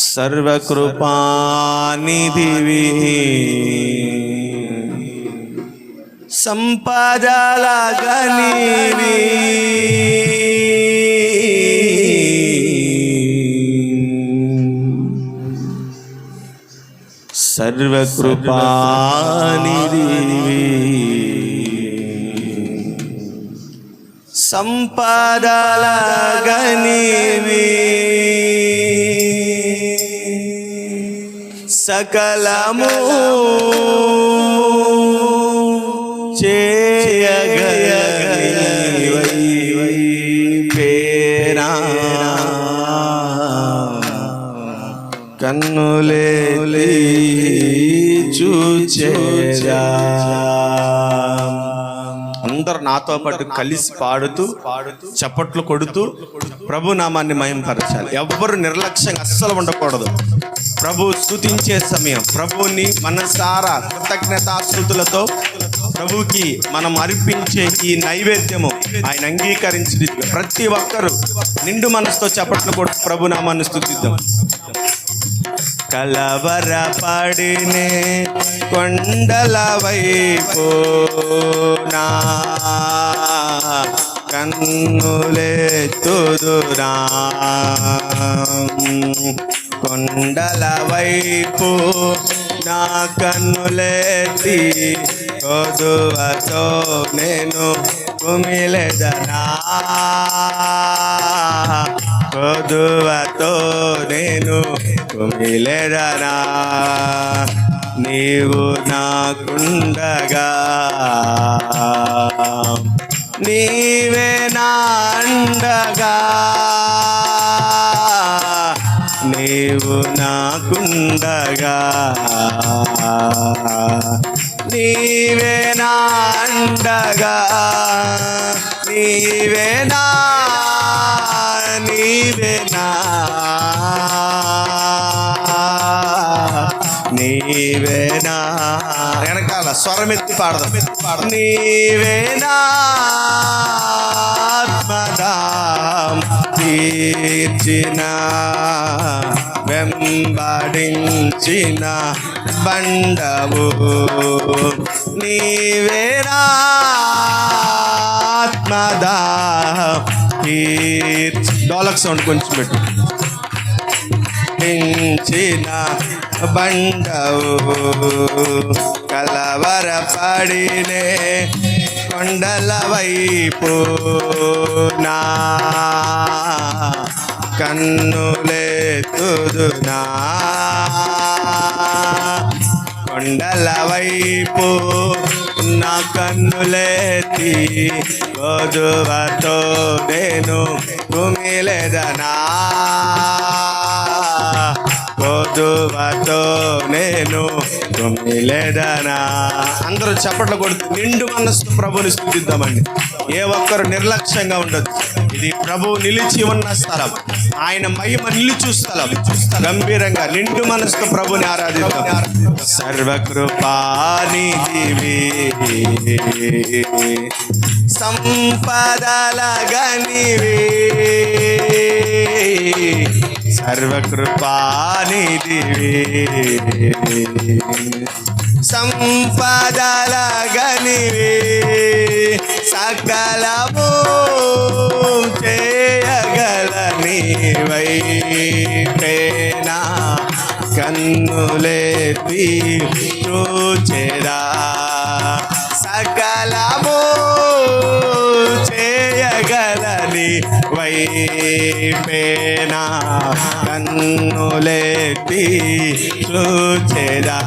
సర్వకృపానిధివి, సంపదల గనివి, సర్వకృపానిధివి, సంపదల గనివి, సకలము చేయగలిగినవై పేరా కన్నులే చూచేరా. అందరు నాతో పాటు కలిసి పాడుతూ చప్పట్లు కొడుతూ ప్రభు నామాన్ని మహిమపరచాలి. ఎవ్వరు నిర్లక్ష్యంగా అస్సలు ఉండకూడదు. ప్రభు స్తుతించే సమయం, ప్రభువుని మనసారా కృతజ్ఞతాస్తుతులతో ప్రభుకి మనం అర్పించే ఈ నైవేద్యము ఆయన అంగీకరించి ప్రతి ఒక్కరూ నిండు మనసుతో చప్పట్లు కొడుతూ ప్రభు నామాన్ని స్తుతిద్దాం. కలవరపడినే కొండల వైపు నా కన్నులెత్తుదురా, కొండల వైపు నా కన్నులెత్తి కొదువతో నేను కుమిలెదనా, కొదువతో నేను కుమిలెదనా. నీవు నాకుండగా నీవే నా అండగా, నీవు నాకుండగా నీవే నా అండగా, నీవే నా నీవే నా నీవే నా. వెనకాల స్వరమెత్తి పాడదాం. నీవే నా ఆత్మదాం తీర్చిన వెంబడించిన బండవు, నీవే నా ఆత్మదాం తీర్చి. డోలక్ సౌండ్ కొంచెం పెట్టు. చిన బండవు కలవరపడినే కొండల వైపు నా కన్నులెత్తుదునా, కొండల వైపు నా కన్నులెత్తి కొదువతో నేను కుమిలెదనా, కొదువతో నేను కుమిలెదనా. అందరూ చప్పట్లు కొడుతూ నిండు మనస్సు ప్రభుని స్తుతిద్దామండి. ఏ ఒక్కరు నిర్లక్ష్యంగా ఉండదు. ఇది ప్రభువు నిలిచి ఉన్న స్థలం, ఆయన మహిమ నిలిచు స్థలం. గంభీరంగా నిండు మనస్సు ప్రభుని ఆరాధిద్దాం. సర్వకృపానిధివి, సంపదల గనివి, సర్వకృపానిధివి, సంపదల గనివి, సకలము చేయగలనివై పేనా కన్నులెత్తి చూచెరా, సకలము చేయగలని వైపేనా కన్నులెత్తి చూచెరా.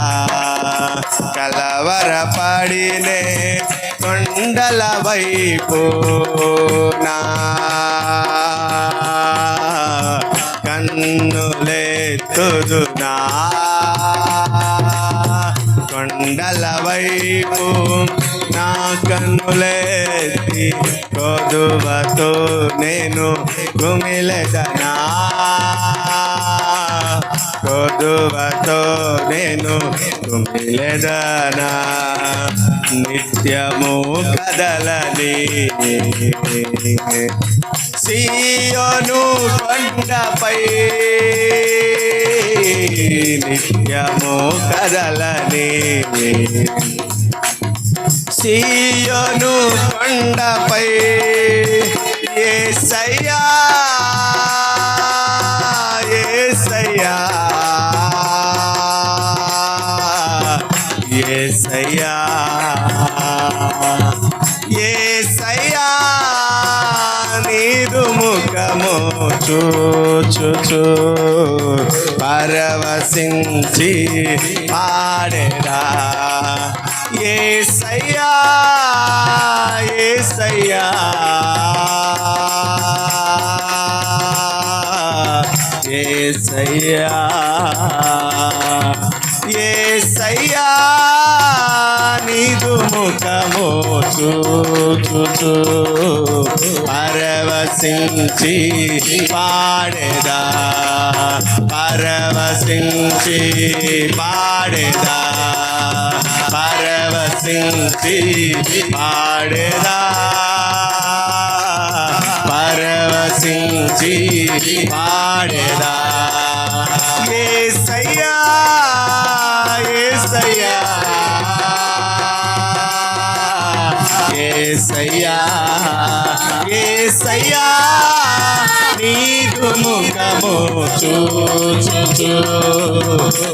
కలవరపడినే కొండల వైపు నా కన్నులెత్తుదునా, కొండల వైపు నా కన్నులెత్తి కొదువతో నేను కుమిలెదనా, కొదువతో నేను కుమిలెదనా. నిత్యము కదలని సీయోను కొండపై నిత్యము కదలని సీయోను కొండపై యేసయ్యా యేసయ్యా యేసయ్యా యేసయ్యా నీదు ముఖము చూచుచు పరవశించి పాడెదా యేసయ్యా యేసయ్యా యేసయ్యా యేసయ్యా నీదు ముఖము చూచుచు పరవశించి పాడెదా పరవశించి పాడెదా పరవశించి పాడెదా పరవశించి పాడెదా యేసయ్యా యేసయ్యా యేసయ్యా యేసయ్యా నీదు ముఖము చూచుచు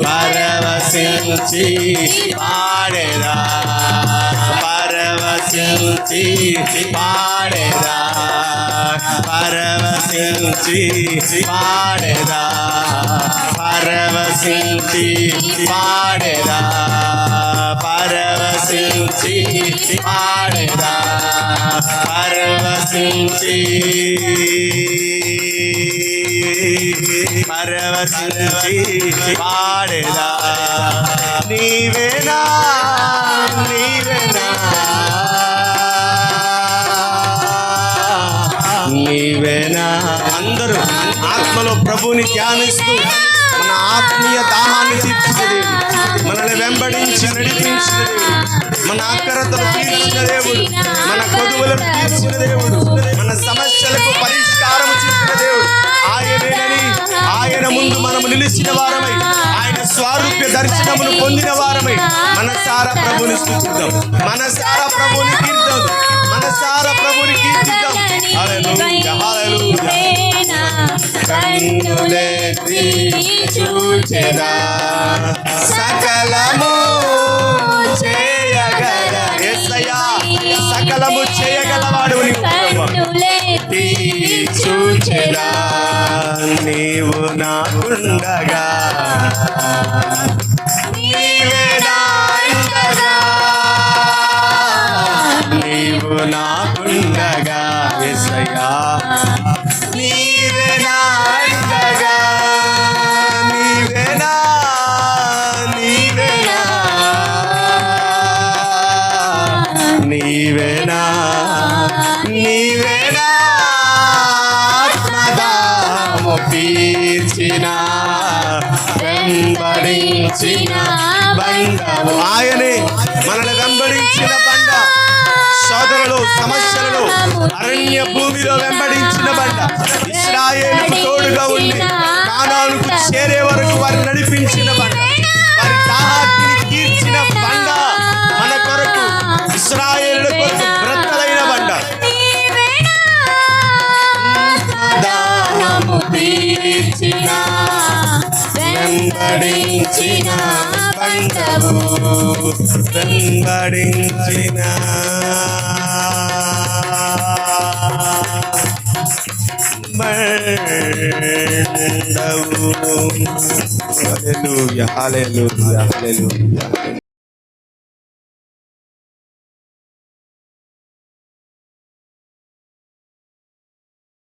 పరవశించి పాడెదా పరవశించి పాడెదా పరవశించి పాడెదా పరవశించి పాడెదా పరవశించి పాడెదా పరవశించి పాడెదా నీవేనా నీవేనా నీవేనా అందరూ ఆత్మలో ప్రభువుని ధ్యానిస్తూ మన ఆత్మీయ దాహాన్ని తీర్చిన దేవుడు, మనల్ని వెంబడించి నడిపించిన దేవుడు, మన ఆకరతలు తీర్చిన దేవుడు, మన కొదువులను తీర్చిన దేవుడు, మన సమస్యలకు పరిష్కారం చూపిన దేవుడు ఆయనేనని ఆయన ముందు మనము నిలిచిన వారమై ఆయన స్వారూప్య దర్శనమును పొందిన వారమై మనసారా ప్రభుని స్తుతిద్దాం, మనసారా ప్రభుని కీర్తిద్దాం, మనసారా ప్రభుని కీర్తిద్దాం. హల్లెలూయా హల్లెలూయా. కన్నులెత్తి చూచెదా సకలము చేయగల యేసయ్యా, సకలము చేయగలవాడు కన్నులెత్తి చూచెదా నీవు నాకుండగా నీవే నాకుండగా నీవు నాకుండగా యేసయ్యా నీవే నాకుండగా నీవే నా నీవే నా నీవే నా నీవే నా ఆత్మదాము తీర్చిన వెంబడించిన బండము ఆయనే మనల్ని వెంబడించిన బండ. సోదరులు సమస్యలలో అరణ్య భూమిలో వెంబడించిన బండ, ఇశ్రాయేలుకు తోడుగా ఉండి కానానుకు చేరే వరకు వారిని నడిపించిన బండ, వారి దాహాన్ని తీర్చిన బండ, మన కొరకు ఇశ్రాయేలు కొరకు బ్రతలైన బండ. దాహము తీర్చిన వెంబడించిన బండవు వెంబడించిన బండవు. హల్లెలూయా హల్లెలూయా హల్లెలూయా.